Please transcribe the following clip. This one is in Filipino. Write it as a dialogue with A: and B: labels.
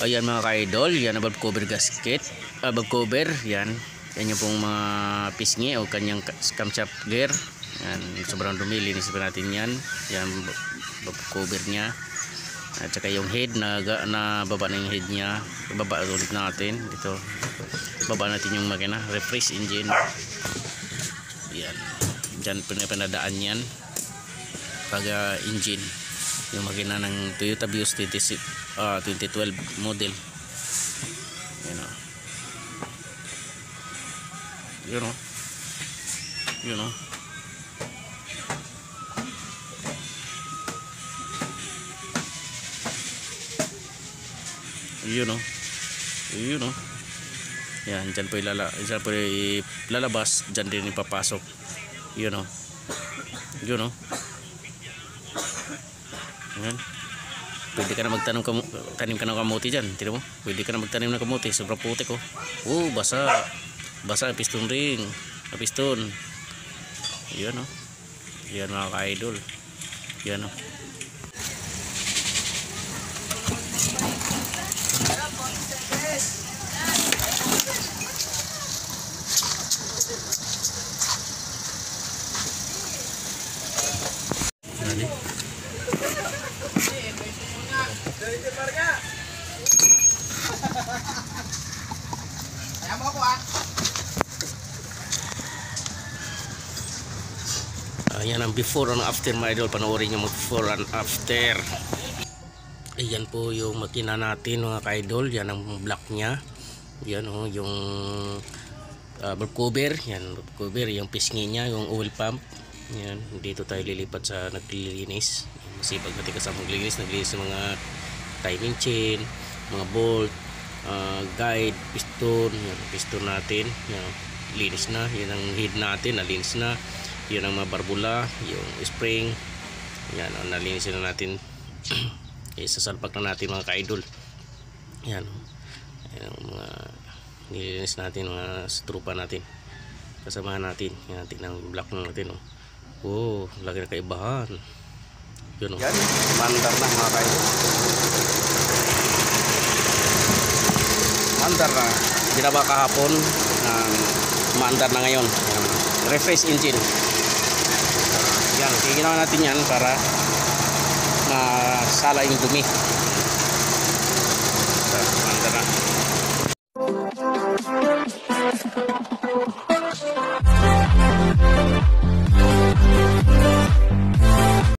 A: Ayan mga ka-idol, yan ang valve cover gasket, valve cover, yan yung pong mga pisngi o kanyang camshaft gear. Yan, sobrang dumi, linis pa natin yan. Yan valve cover nya. At saka yung head na baba na yung head nya, baba ulit natin dito. Baba natin yung makina, refresh engine. Yan, dyan pinadaan yan pag engine yung makina ng Toyota Vios 2012 model. You know. You know. You know. You know. You know. Yan, dyan po ilalabas, dyan din ipapasok. You know. You know. Yan. Pwede ka na tanim ka ng kamuti dyan. Tira mo, pwede ka na magtanim ng kamuti. Sobrang putik oh. Basa. Basa ang piston ring. Ang piston. Yan oh. Yan mga ka-idol. Yan oh. Ayan ang before and after mga idol. Panoorin nyo before and after. Ayan po yung makina natin mga ka-idol. Yan ang block nya. Yan oh, yung valve cover. Yan valve cover. Yung pisngi nya, yung oil pump. Yan, dito tayo lilipat sa naglilinis. Masipag natin kasama maglinis. Naglinis ng mga timing chain, mga bolt, guide, piston. Yan, piston natin. Yan, linis na. Yan ang head natin, nalinis na. Yan ang mga barbula, yung spring. Yan, nalinis na natin. Isasalpak na natin mga ka-idol. Yan. Yan ang mga nilinis natin, mga trupa natin. Kasamahan natin. Yan, tignan ang block natin. Lagi na kaibahan. Yun o. Yan, mandar na mga ka-idol. Mandar na. Ginaba kahapon. Mandar na ngayon. Yan. Refresh engine. Yan, ginawa natin yan para masala yung dumi.